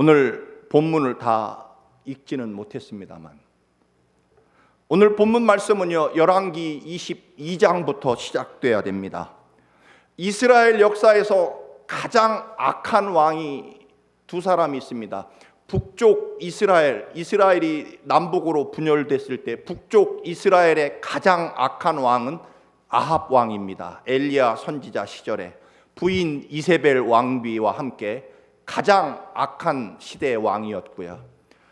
오늘 본문을 다 읽지는 못했습니다만 오늘 본문 말씀은요, 열왕기 22장부터 시작돼야 됩니다. 이스라엘 역사에서 가장 악한 왕이 두 사람이 있습니다. 북쪽 이스라엘이 남북으로 분열됐을 때 북쪽 이스라엘의 가장 악한 왕은 아합 왕입니다. 엘리야 선지자 시절에 부인 이세벨 왕비와 함께 가장 악한 시대의 왕이었고요.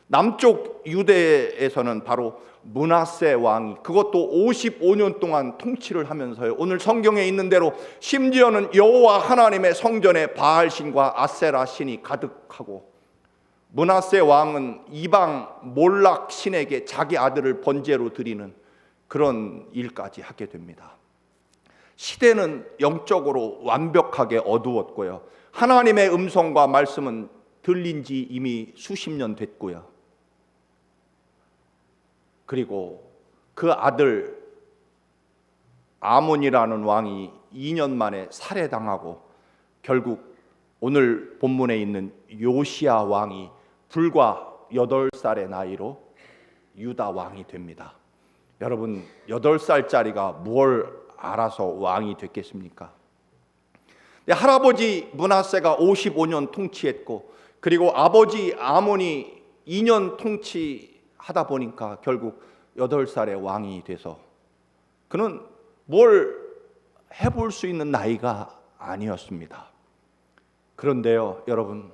남쪽 유대에서는 바로 므낫세 왕이, 그것도 55년 동안 통치를 하면서요, 오늘 성경에 있는 대로 심지어는 여호와 하나님의 성전에 바알신과 아세라 신이 가득하고, 므낫세 왕은 이방 몰락 신에게 자기 아들을 번제로 드리는 그런 일까지 하게 됩니다. 시대는 영적으로 완벽하게 어두웠고요, 하나님의 음성과 말씀은 들린 지 이미 수십 년 됐고요, 그리고 그 아들 아몬이라는 왕이 2년 만에 살해당하고 결국 오늘 본문에 있는 요시야 왕이 불과 8살의 나이로 유다 왕이 됩니다. 여러분, 8살짜리가 뭘 알아서 왕이 됐겠습니까? 할아버지 므낫세가 55년 통치했고, 그리고 아버지 아몬이 2년 통치하다 보니까 결국 8살의 왕이 돼서 그는 뭘 해볼 수 있는 나이가 아니었습니다. 그런데요, 여러분,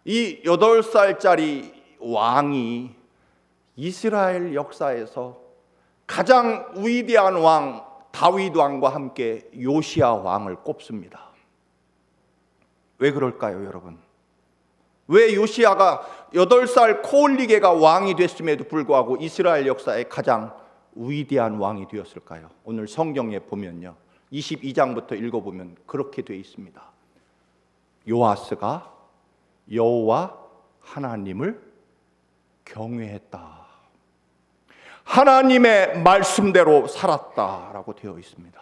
이 8살짜리 왕이 이스라엘 역사에서 가장 위대한 왕 다윗 왕과 함께 요시야 왕을 꼽습니다. 왜 그럴까요, 여러분? 왜 요시야가 8살 코올리게가 왕이 됐음에도 불구하고 이스라엘 역사의 가장 위대한 왕이 되었을까요? 오늘 성경에 보면요, 22장부터 읽어보면 그렇게 되어 있습니다. 요아스가 여호와 하나님을 경외했다, 하나님의 말씀대로 살았다라고 되어 있습니다.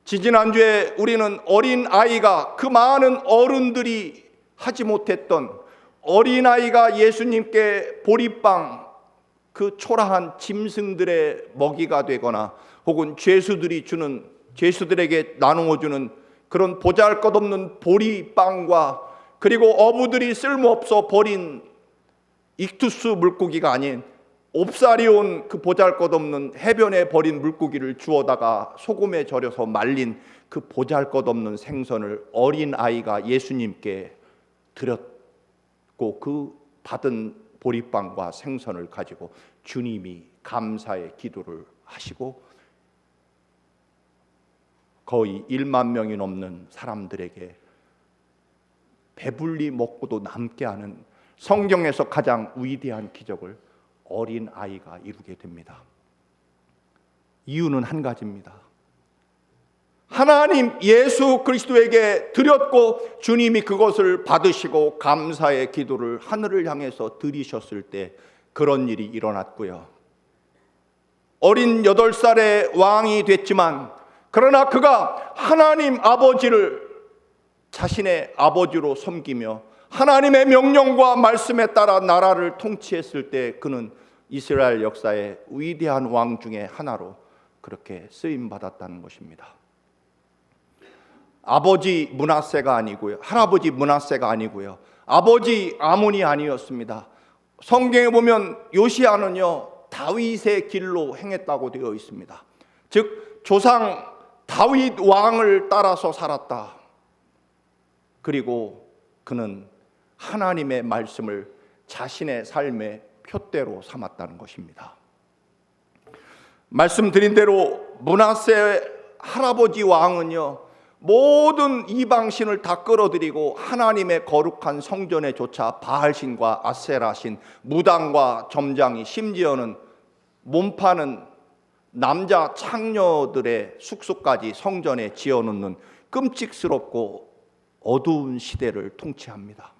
지지난주에 우리는 어린아이가, 그 많은 어른들이 하지 못했던 어린아이가 예수님께 보리빵, 그 초라한 짐승들의 먹이가 되거나 혹은 죄수들에게 나누어 주는 그런 보잘것없는 보리빵과, 그리고 어부들이 쓸모없어 버린 익투스 물고기가 아닌 옵사리온 그 보잘것없는 해변에 버린 물고기를 주워다가 소금에 절여서 말린 그 보잘것없는 생선을 어린아이가 예수님께 드렸고, 그 받은 보리빵과 생선을 가지고 주님이 감사의 기도를 하시고 거의 1만 명이 넘는 사람들에게 배불리 먹고도 남게 하는 성경에서 가장 위대한 기적을 어린아이가 이루게 됩니다. 이유는 한 가지입니다. 하나님 예수 그리스도에게 드렸고 주님이 그것을 받으시고 감사의 기도를 하늘을 향해서 드리셨을 때 그런 일이 일어났고요. 어린 8살의 왕이 됐지만, 그러나 그가 하나님 아버지를 자신의 아버지로 섬기며 하나님의 명령과 말씀에 따라 나라를 통치했을 때 그는 이스라엘 역사의 위대한 왕 중에 하나로 그렇게 쓰임받았다는 것입니다. 아버지 므낫세가 아니고요, 할아버지 므낫세가 아니고요, 아버지 아몬이 아니었습니다. 성경에 보면 요시야는요, 다윗의 길로 행했다고 되어 있습니다. 즉 조상 다윗 왕을 따라서 살았다. 그리고 그는 하나님의 말씀을 자신의 삶의 표대로 삼았다는 것입니다. 말씀드린 대로 므낫세 할아버지 왕은요, 모든 이방신을 다 끌어들이고 하나님의 거룩한 성전에 조차 바알신과 아세라신, 무당과 점장이, 심지어는 몸파는 남자 창녀들의 숙소까지 성전에 지어놓는 끔찍스럽고 어두운 시대를 통치합니다.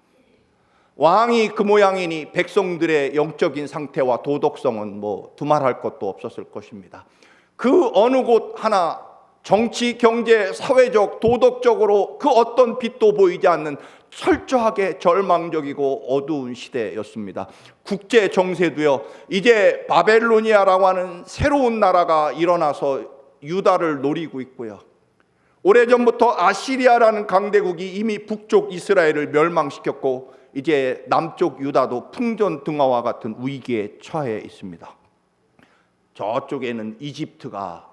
왕이 그 모양이니 백성들의 영적인 상태와 도덕성은 두말할 것도 없었을 것입니다. 그 어느 곳 하나 정치, 경제, 사회적, 도덕적으로 그 어떤 빛도 보이지 않는 철저하게 절망적이고 어두운 시대였습니다. 국제 정세도요, 이제 바벨로니아라고 하는 새로운 나라가 일어나서 유다를 노리고 있고요, 오래전부터 아시리아라는 강대국이 이미 북쪽 이스라엘을 멸망시켰고 이제 남쪽 유다도 풍전등화와 같은 위기에 처해 있습니다. 저쪽에는 이집트가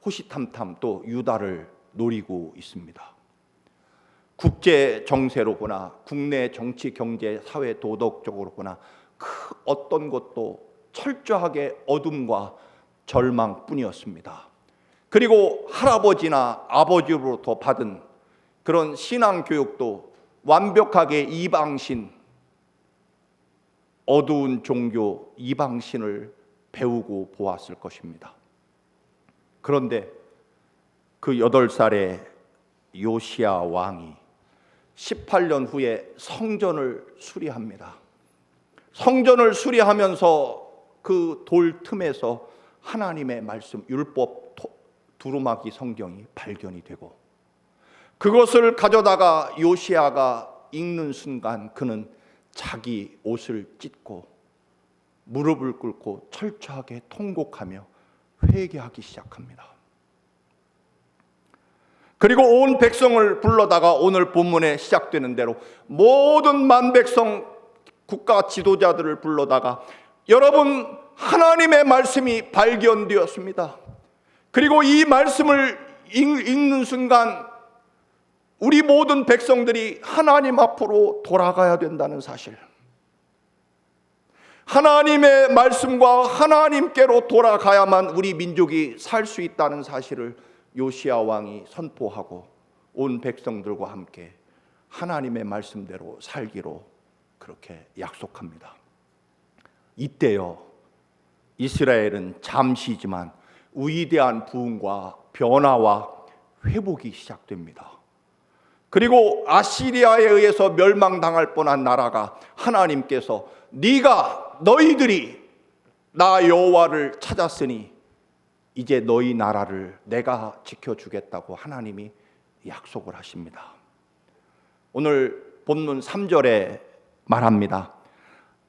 호시탐탐 또 유다를 노리고 있습니다. 국제 정세로 보나 국내 정치, 경제, 사회, 도덕적으로 보나 그 어떤 것도 철저하게 어둠과 절망뿐이었습니다. 그리고 할아버지나 아버지로부터 받은 그런 신앙 교육도 완벽하게 이방신, 어두운 종교 이방신을 배우고 보았을 것입니다. 그런데 그 8살의 요시야 왕이 18년 후에 성전을 수리합니다. 성전을 수리하면서 그 돌 틈에서 하나님의 말씀, 율법 두루마기 성경이 발견이 되고 그것을 가져다가 요시야가 읽는 순간 그는 자기 옷을 찢고 무릎을 꿇고 철저하게 통곡하며 회개하기 시작합니다. 그리고 온 백성을 불러다가 오늘 본문에 시작되는 대로 모든 만백성 국가 지도자들을 불러다가 여러분, 하나님의 말씀이 발견되었습니다. 그리고 이 말씀을 읽는 순간 우리 모든 백성들이 하나님 앞으로 돌아가야 된다는 사실, 하나님의 말씀과 하나님께로 돌아가야만 우리 민족이 살 수 있다는 사실을 요시야 왕이 선포하고 온 백성들과 함께 하나님의 말씀대로 살기로 그렇게 약속합니다. 이때요, 이스라엘은 잠시지만 위대한 부흥과 변화와 회복이 시작됩니다. 그리고 아시리아에 의해서 멸망당할 뻔한 나라가 하나님께서 너희들이 나 여호와를 찾았으니 이제 너희 나라를 내가 지켜주겠다고 하나님이 약속을 하십니다. 오늘 본문 3절에 말합니다.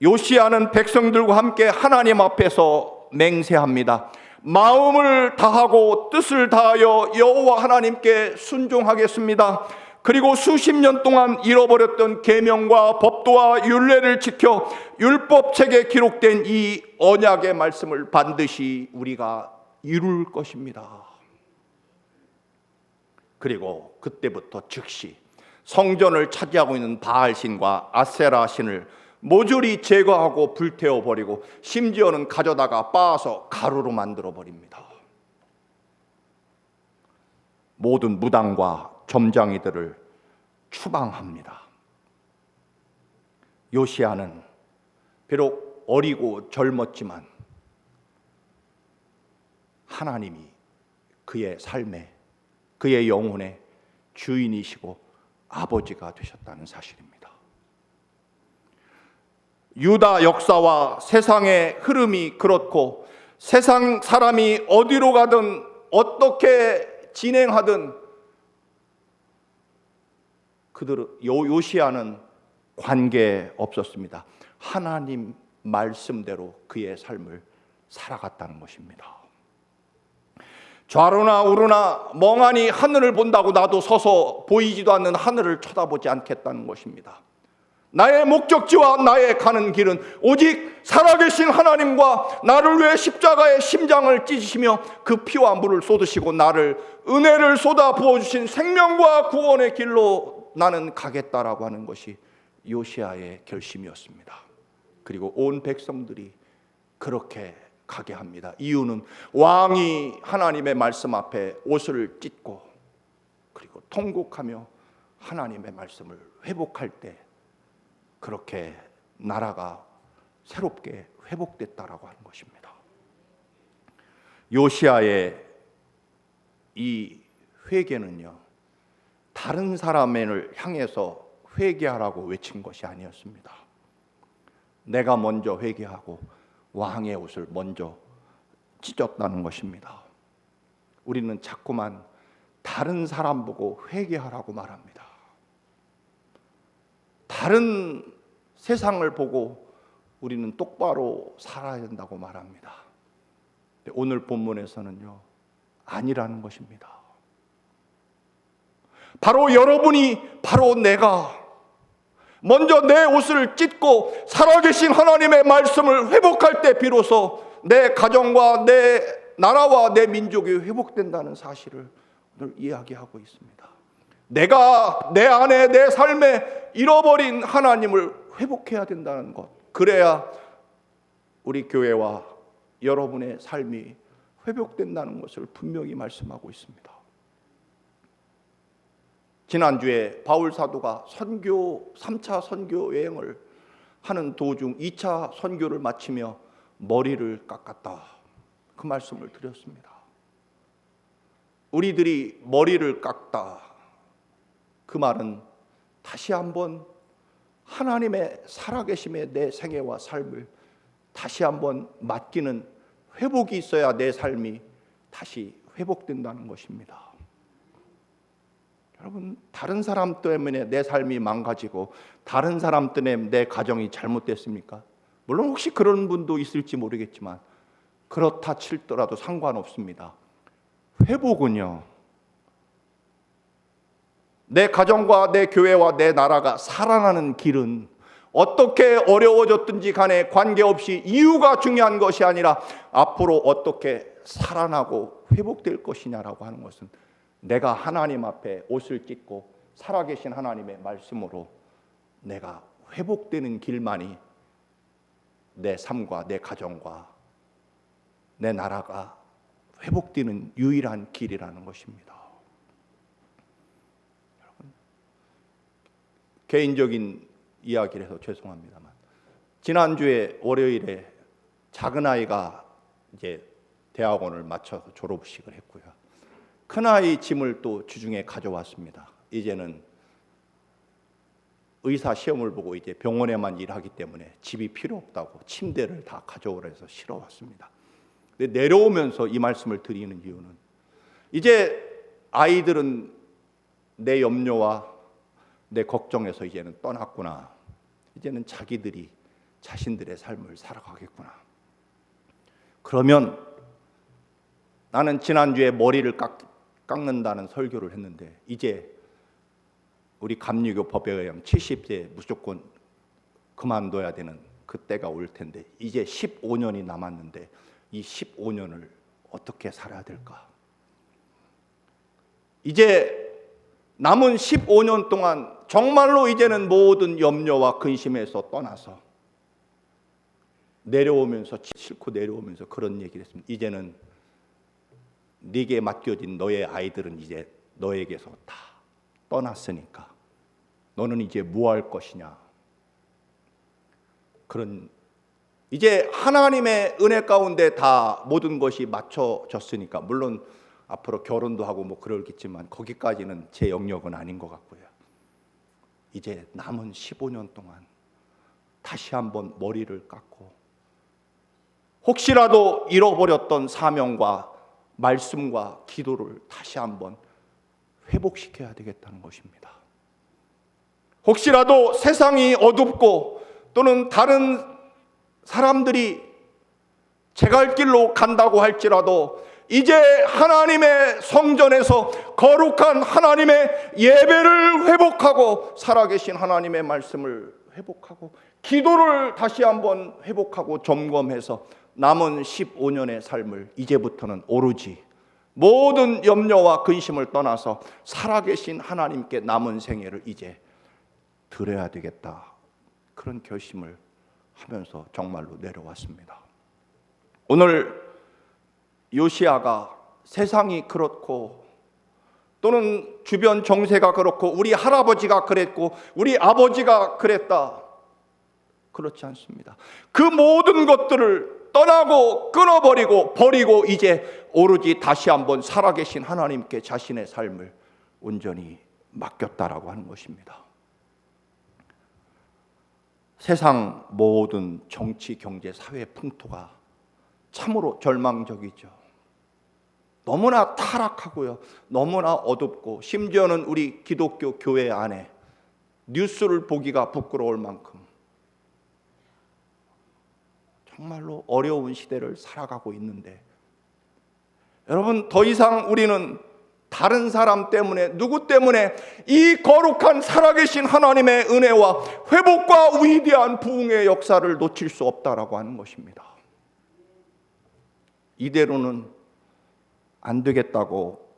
요시야는 백성들과 함께 하나님 앞에서 맹세합니다. 마음을 다하고 뜻을 다하여 여호와 하나님께 순종하겠습니다. 그리고 수십 년 동안 잃어버렸던 계명과 법도와 율례를 지켜 율법책에 기록된 이 언약의 말씀을 반드시 우리가 이룰 것입니다. 그리고 그때부터 즉시 성전을 차지하고 있는 바알신과 아세라 신을 모조리 제거하고 불태워버리고 심지어는 가져다가 빻아서 가루로 만들어버립니다. 모든 무당과 점장이들을 추방합니다. 요시야는 비록 어리고 젊었지만 하나님이 그의 삶에, 그의 영혼의 주인이시고 아버지가 되셨다는 사실입니다. 유다 역사와 세상의 흐름이 그렇고 세상 사람이 어디로 가든 어떻게 진행하든 요시야는 관계 없었습니다. 하나님 말씀대로 그의 삶을 살아갔다는 것입니다. 좌로나 우로나 멍하니 하늘을 본다고 나도 서서 보이지도 않는 하늘을 쳐다보지 않겠다는 것입니다. 나의 목적지와 나의 가는 길은 오직 살아계신 하나님과 나를 위해 십자가의 심장을 찢으시며 그 피와 물을 쏟으시고 나를 은혜를 쏟아 부어주신 생명과 구원의 길로 나는 가겠다라고 하는 것이 요시야의 결심이었습니다. 그리고 온 백성들이 그렇게 가게 합니다. 이유는 왕이 하나님의 말씀 앞에 옷을 찢고 그리고 통곡하며 하나님의 말씀을 회복할 때 그렇게 나라가 새롭게 회복됐다라고 하는 것입니다. 요시야의 이 회개는요, 다른 사람을 향해서 회개하라고 외친 것이 아니었습니다. 내가 먼저 회개하고 왕의 옷을 먼저 찢었다는 것입니다. 우리는 자꾸만 다른 사람 보고 회개하라고 말합니다. 다른 세상을 보고 우리는 똑바로 살아야 된다고 말합니다. 오늘 본문에서는요, 아니라는 것입니다. 바로 여러분이, 바로 내가 먼저 내 옷을 찢고 살아계신 하나님의 말씀을 회복할 때 비로소 내 가정과 내 나라와 내 민족이 회복된다는 사실을 오늘 이야기하고 있습니다. 내가 내 안에 내 삶에 잃어버린 하나님을 회복해야 된다는 것, 그래야 우리 교회와 여러분의 삶이 회복된다는 것을 분명히 말씀하고 있습니다. 지난주에 바울 사도가 3차 선교 여행을 하는 도중 2차 선교를 마치며 머리를 깎았다, 그 말씀을 드렸습니다. 우리들이 머리를 깎다, 그 말은 다시 한번 하나님의 살아계심의 내 생애와 삶을 다시 한번 맡기는 회복이 있어야 내 삶이 다시 회복된다는 것입니다. 여러분, 다른 사람 때문에 내 삶이 망가지고 다른 사람 때문에 내 가정이 잘못됐습니까? 물론 혹시 그런 분도 있을지 모르겠지만 그렇다 칠더라도 상관없습니다. 회복은요, 내 가정과 내 교회와 내 나라가 살아나는 길은 어떻게 어려워졌든지 간에 관계없이 이유가 중요한 것이 아니라 앞으로 어떻게 살아나고 회복될 것이냐라고 하는 것은 내가 하나님 앞에 옷을 찢고 살아계신 하나님의 말씀으로 내가 회복되는 길만이 내 삶과 내 가정과 내 나라가 회복되는 유일한 길이라는 것입니다. 여러분, 개인적인 이야기를 해서 죄송합니다만 지난주에 월요일에 작은 아이가 이제 대학원을 마쳐서 졸업식을 했고요. 큰 아이 짐을 또 주중에 가져왔습니다. 이제는 의사 시험을 보고 이제 병원에만 일하기 때문에 집이 필요 없다고 침대를 다 가져오라 해서 실어왔습니다. 근데 내려오면서 이 말씀을 드리는 이유는 이제 아이들은 내 염려와 내 걱정에서 이제는 떠났구나. 이제는 자기들이 자신들의 삶을 살아가겠구나. 그러면 나는 지난주에 머리를 깎는다는 설교를 했는데 이제 우리 감리교 법에 의하면 70세 무조건 그만둬야 되는 그때가 올 텐데 이제 15년이 남았는데 이 15년을 어떻게 살아야 될까? 이제 남은 15년 동안 정말로 이제는 모든 염려와 근심에서 떠나서 내려오면서 싣고 내려오면서 그런 얘기를 했습니다. 이제는 네게 맡겨진 너의 아이들은 이제 너에게서 다 떠났으니까 너는 이제 뭐 할 것이냐. 그런 이제 하나님의 은혜 가운데 다 모든 것이 맞춰졌으니까 물론 앞으로 결혼도 하고 뭐 그러겠지만 거기까지는 제 영역은 아닌 것 같고요. 이제 남은 15년 동안 다시 한번 머리를 깎고 혹시라도 잃어버렸던 사명과 말씀과 기도를 다시 한번 회복시켜야 되겠다는 것입니다. 혹시라도 세상이 어둡고 또는 다른 사람들이 제 갈 길로 간다고 할지라도 이제 하나님의 성전에서 거룩한 하나님의 예배를 회복하고 살아계신 하나님의 말씀을 회복하고 기도를 다시 한번 회복하고 점검해서 남은 15년의 삶을 이제부터는 오로지 모든 염려와 근심을 떠나서 살아계신 하나님께 남은 생애를 이제 드려야 되겠다. 그런 결심을 하면서 정말로 내려왔습니다. 오늘 요시야가 세상이 그렇고 또는 주변 정세가 그렇고 우리 할아버지가 그랬고 우리 아버지가 그랬다. 그렇지 않습니다. 그 모든 것들을 떠나고 끊어버리고 버리고 이제 오로지 다시 한번 살아계신 하나님께 자신의 삶을 온전히 맡겼다라고 하는 것입니다. 세상 모든 정치, 경제, 사회 풍토가 참으로 절망적이죠. 너무나 타락하고요. 너무나 어둡고 심지어는 우리 기독교 교회 안에 뉴스를 보기가 부끄러울 만큼 정말로 어려운 시대를 살아가고 있는데, 여러분, 더 이상 우리는 다른 사람 때문에, 누구 때문에 이 거룩한 살아계신 하나님의 은혜와 회복과 위대한 부흥의 역사를 놓칠 수 없다라고 하는 것입니다. 이대로는 안 되겠다고,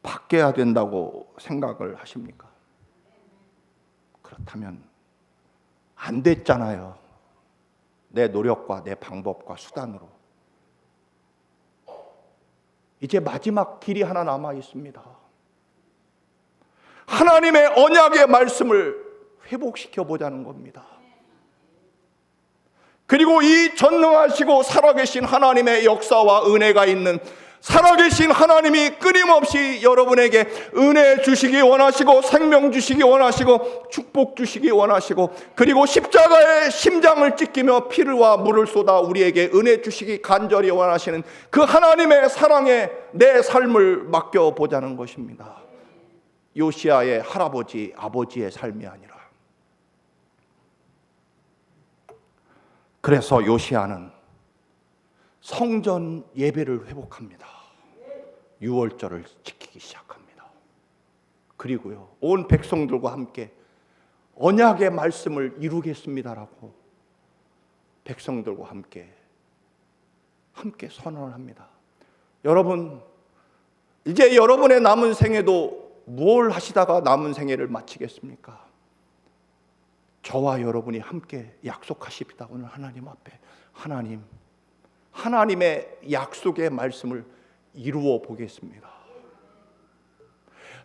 바뀌어야 된다고 생각을 하십니까? 그렇다면 안 됐잖아요. 내 노력과 내 방법과 수단으로. 이제 마지막 길이 하나 남아 있습니다. 하나님의 언약의 말씀을 회복시켜 보자는 겁니다. 그리고 이 전능하시고 살아계신 하나님의 역사와 은혜가 있는 살아계신 하나님이 끊임없이 여러분에게 은혜 주시기 원하시고, 생명 주시기 원하시고, 축복 주시기 원하시고, 그리고 십자가의 심장을 찢기며 피와 물을 쏟아 우리에게 은혜 주시기 간절히 원하시는 그 하나님의 사랑에 내 삶을 맡겨보자는 것입니다. 요시야의 할아버지, 아버지의 삶이 아니라. 그래서 요시야는 성전 예배를 회복합니다. 유월절을 지키기 시작합니다. 그리고요, 온 백성들과 함께 언약의 말씀을 이루겠습니다라고 백성들과 함께 선언을 합니다. 여러분, 이제 여러분의 남은 생애도 무엇을 하시다가 남은 생애를 마치겠습니까? 저와 여러분이 함께 약속하십니다. 오늘 하나님 앞에 하나님의 약속의 말씀을 이루어 보겠습니다.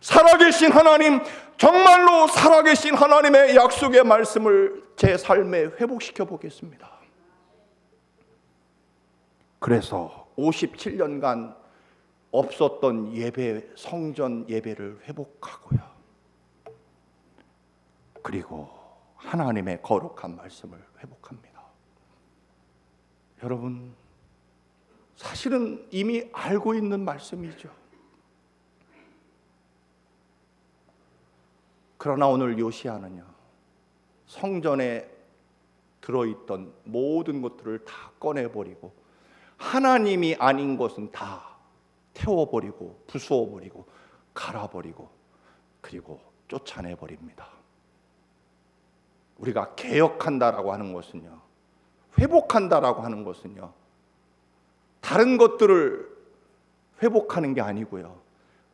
살아계신 하나님, 정말로 살아계신 하나님의 약속의 말씀을 제 삶에 회복시켜 보겠습니다. 그래서 57년간 없었던 예배, 성전 예배를 회복하고요, 그리고 하나님의 거룩한 말씀을 회복합니다. 여러분, 사실은 이미 알고 있는 말씀이죠. 그러나 오늘 요시야는요, 성전에 들어있던 모든 것들을 다 꺼내버리고 하나님이 아닌 것은 다 태워버리고 부수어버리고 갈아버리고 그리고 쫓아내버립니다. 우리가 개혁한다라고 하는 것은요, 회복한다라고 하는 것은요, 다른 것들을 회복하는 게 아니고요,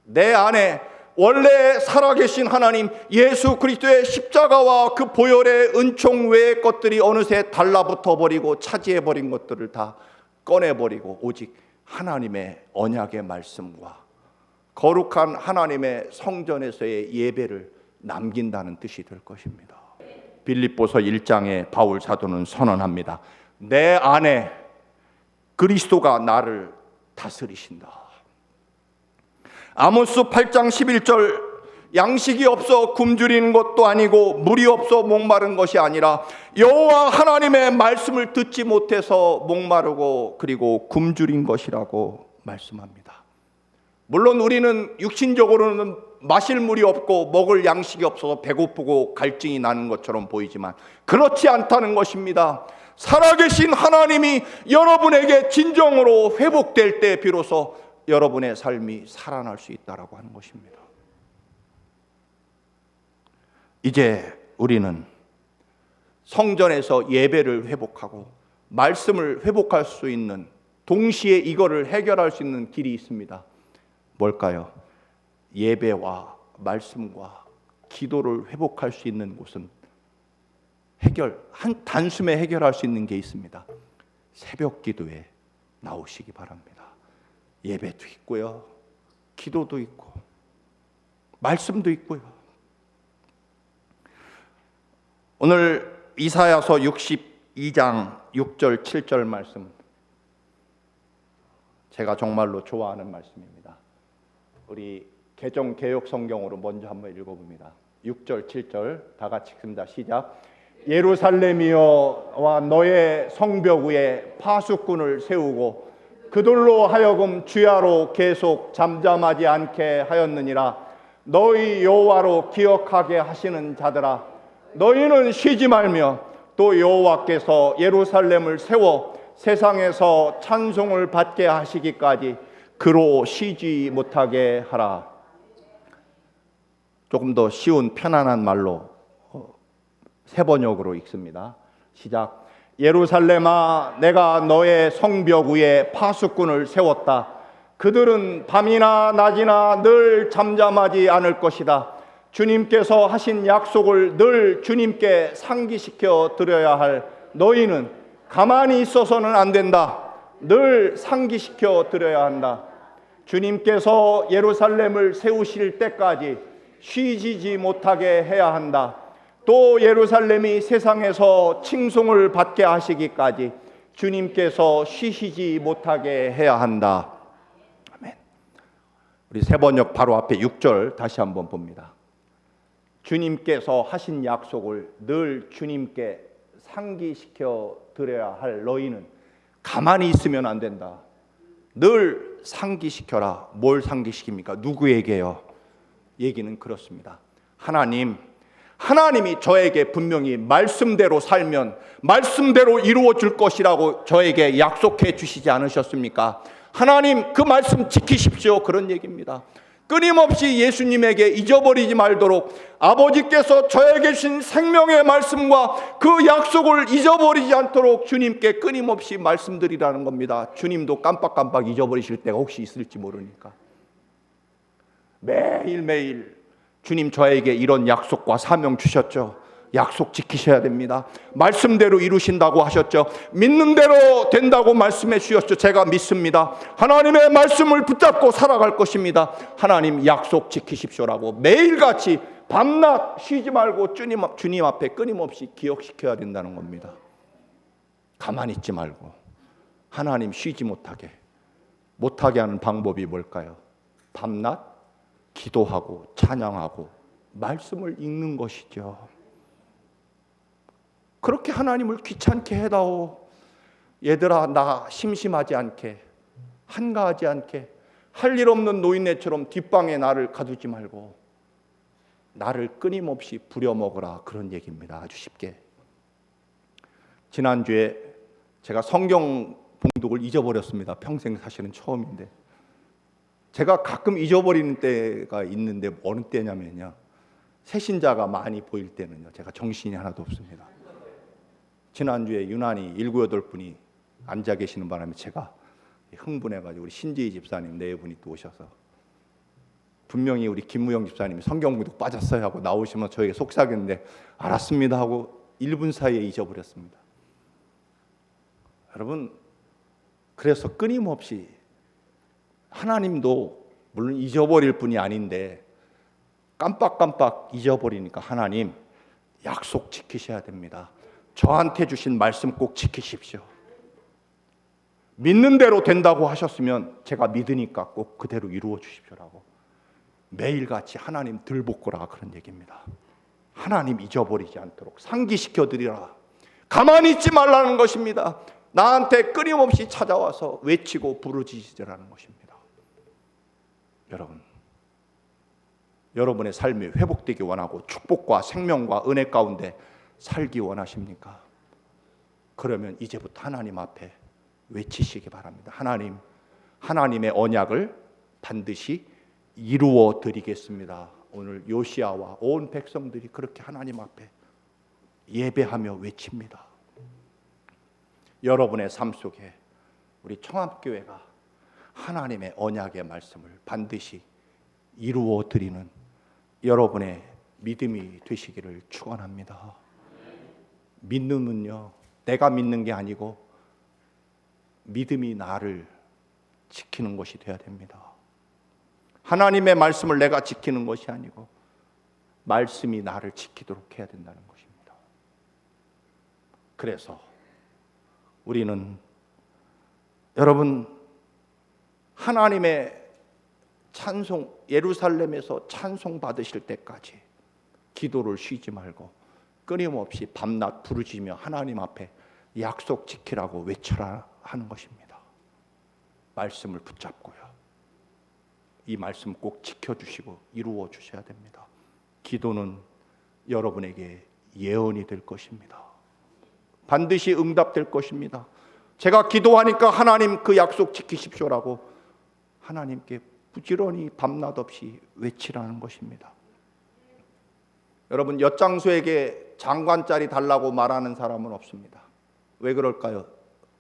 내 안에 원래 살아계신 하나님 예수 그리스도의 십자가와 그 보혈의 은총 외의 것들이 어느새 달라붙어 버리고 차지해버린 것들을 다 꺼내버리고 오직 하나님의 언약의 말씀과 거룩한 하나님의 성전에서의 예배를 남긴다는 뜻이 될 것입니다. 빌립보서 1장에 바울 사도는 선언합니다. 내 안에 그리스도가 나를 다스리신다. 아모스 8장 11절, 양식이 없어 굶주리는 것도 아니고 물이 없어 목마른 것이 아니라 여호와 하나님의 말씀을 듣지 못해서 목마르고 그리고 굶주린 것이라고 말씀합니다. 물론 우리는 육신적으로는 마실 물이 없고 먹을 양식이 없어서 배고프고 갈증이 나는 것처럼 보이지만 그렇지 않다는 것입니다. 살아계신 하나님이 여러분에게 진정으로 회복될 때 비로소 여러분의 삶이 살아날 수 있다라고 하는 것입니다. 이제 우리는 성전에서 예배를 회복하고 말씀을 회복할 수 있는, 동시에 이거를 해결할 수 있는 길이 있습니다. 뭘까요? 예배와 말씀과 기도를 회복할 수 있는 곳은 단숨에 해결할 수 있는 게 있습니다. 새벽 기도에 나오시기 바랍니다. 예배도 있고요, 기도도 있고 말씀도 있고요. 오늘 이사야서 62장 6절 7절 말씀, 제가 정말로 좋아하는 말씀입니다. 우리 개정 개역 성경으로 먼저 한번 읽어봅니다. 6절 7절 다 같이 읽습니다. 시작. 예루살렘이여, 와 너의 성벽 위에 파수꾼을 세우고 그들로 하여금 주야로 계속 잠잠하지 않게 하였느니라. 너희 여호와로 기억하게 하시는 자들아, 너희는 쉬지 말며 또 여호와께서 예루살렘을 세워 세상에서 찬송을 받게 하시기까지 그로 쉬지 못하게 하라. 조금 더 쉬운 편안한 말로 세 번역으로 읽습니다. 시작. 예루살렘아, 내가 너의 성벽 위에 파수꾼을 세웠다. 그들은 밤이나 낮이나 늘 잠잠하지 않을 것이다. 주님께서 하신 약속을 늘 주님께 상기시켜 드려야 할 너희는 가만히 있어서는 안 된다. 늘 상기시켜 드려야 한다. 주님께서 예루살렘을 세우실 때까지 쉬지 못하게 해야 한다. 또 예루살렘이 세상에서 칭송을 받게 하시기까지 주님께서 쉬시지 못하게 해야 한다. 아멘. 우리 세 번역 바로 앞에 6절 다시 한번 봅니다. 주님께서 하신 약속을 늘 주님께 상기시켜 드려야 할 너희는 가만히 있으면 안 된다. 늘 상기시켜라. 뭘 상기시킵니까? 누구에게요? 얘기는 그렇습니다. 하나님이 저에게 분명히 말씀대로 살면 말씀대로 이루어 줄 것이라고 저에게 약속해 주시지 않으셨습니까? 하나님 그 말씀 지키십시오. 그런 얘기입니다. 끊임없이 예수님에게 잊어버리지 말도록 아버지께서 저에게 주신 생명의 말씀과 그 약속을 잊어버리지 않도록 주님께 끊임없이 말씀드리라는 겁니다. 주님도 깜빡깜빡 잊어버리실 때가 혹시 있을지 모르니까 매일매일 주님 저에게 이런 약속과 사명 주셨죠. 약속 지키셔야 됩니다. 말씀대로 이루신다고 하셨죠. 믿는 대로 된다고 말씀해 주셨죠. 제가 믿습니다. 하나님의 말씀을 붙잡고 살아갈 것입니다. 하나님 약속 지키십시오라고 매일같이 밤낮 쉬지 말고 주님 앞에 끊임없이 기억시켜야 된다는 겁니다. 가만히 있지 말고 하나님 쉬지 못하게 하는 방법이 뭘까요? 밤낮 기도하고 찬양하고 말씀을 읽는 것이죠. 그렇게 하나님을 귀찮게 해다오. 얘들아, 나 심심하지 않게, 한가하지 않게, 할 일 없는 노인네처럼 뒷방에 나를 가두지 말고 나를 끊임없이 부려먹으라. 그런 얘기입니다. 아주 쉽게. 지난주에 제가 성경 봉독을 잊어버렸습니다. 평생 사실은 처음인데 제가 가끔 잊어버리는 때가 있는데 어느 때냐면요, 새신자가 많이 보일 때는요 제가 정신이 하나도 없습니다. 지난주에 유난히 7, 8분이 앉아 계시는 바람에 제가 흥분해가지고 우리 신지희 집사님 네 분이 또 오셔서 분명히 우리 김무영 집사님이 성경봉독 빠졌어요 하고 나오시면 저에게 속삭였는데 알았습니다 하고 1분 사이에 잊어버렸습니다. 여러분, 그래서 끊임없이 하나님도 물론 잊어버릴 분이 아닌데 깜빡깜빡 잊어버리니까 하나님 약속 지키셔야 됩니다. 저한테 주신 말씀 꼭 지키십시오. 믿는 대로 된다고 하셨으면 제가 믿으니까 꼭 그대로 이루어 주십시오라고 매일같이 하나님 들볶으라. 그런 얘기입니다. 하나님 잊어버리지 않도록 상기시켜 드리라. 가만히 있지 말라는 것입니다. 나한테 끊임없이 찾아와서 외치고 부르짖으라는 것입니다. 여러분의 삶이 회복되기 원하고 축복과 생명과 은혜 가운데 살기 원하십니까? 그러면 이제부터 하나님 앞에 외치시기 바랍니다. 하나님의 언약을 반드시 이루어 드리겠습니다. 오늘 요시아와 온 백성들이 그렇게 하나님 앞에 예배하며 외칩니다. 여러분의 삶 속에 우리 청합교회가 하나님의 언약의 말씀을 반드시 이루어 드리는 여러분의 믿음이 되시기를 축원합니다. 믿음은요, 내가 믿는 게 아니고 믿음이 나를 지키는 것이 되어야 됩니다. 하나님의 말씀을 내가 지키는 것이 아니고 말씀이 나를 지키도록 해야 된다는 것입니다. 그래서 우리는 여러분 하나님의 찬송, 예루살렘에서 찬송 받으실 때까지 기도를 쉬지 말고 끊임없이 밤낮 부르짖으며 하나님 앞에 약속 지키라고 외쳐라 하는 것입니다. 말씀을 붙잡고요, 이 말씀 꼭 지켜주시고 이루어 주셔야 됩니다. 기도는 여러분에게 예언이 될 것입니다. 반드시 응답될 것입니다. 제가 기도하니까 하나님 그 약속 지키십시오라고 하나님께 부지런히 밤낮 없이 외치라는 것입니다. 여러분, 엿장수에게 장관 자리 달라고 말하는 사람은 없습니다. 왜 그럴까요?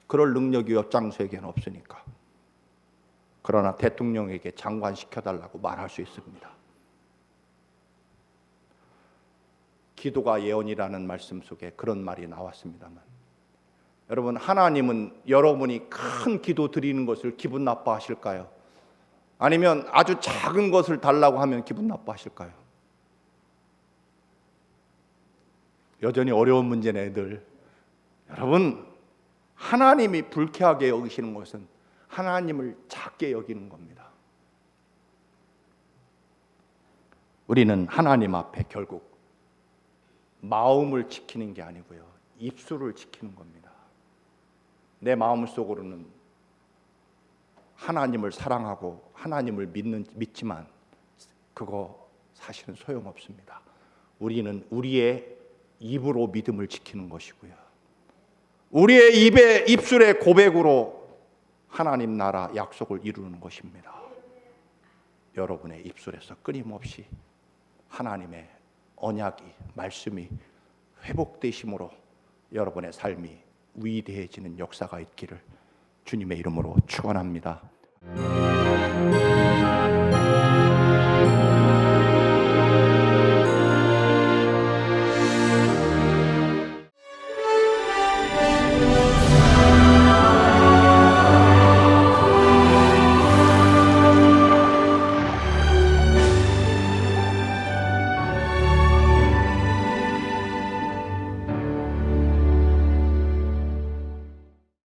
그럴 능력이 엿장수에게는 없으니까. 그러나 대통령에게 장관 시켜달라고 말할 수 있습니다. 기도가 예언이라는 말씀 속에 그런 말이 나왔습니다만, 여러분, 하나님은 여러분이 큰 기도 드리는 것을 기분 나빠하실까요? 아니면 아주 작은 것을 달라고 하면 기분 나빠하실까요? 여전히 어려운 문제네 늘. 여러분, 하나님이 불쾌하게 여기시는 것은 하나님을 작게 여기는 겁니다. 우리는 하나님 앞에 결국 마음을 지키는 게 아니고요, 입술을 지키는 겁니다. 내 마음속으로는 하나님을 사랑하고 하나님을 믿지만 그거 사실은 소용없습니다. 우리는 우리의 입으로 믿음을 지키는 것이고요, 우리의 입술의 고백으로 하나님 나라 약속을 이루는 것입니다. 여러분의 입술에서 끊임없이 하나님의 언약이, 말씀이 회복되심으로 여러분의 삶이 위대해지는 역사가 있기를 주님의 이름으로 축원합니다.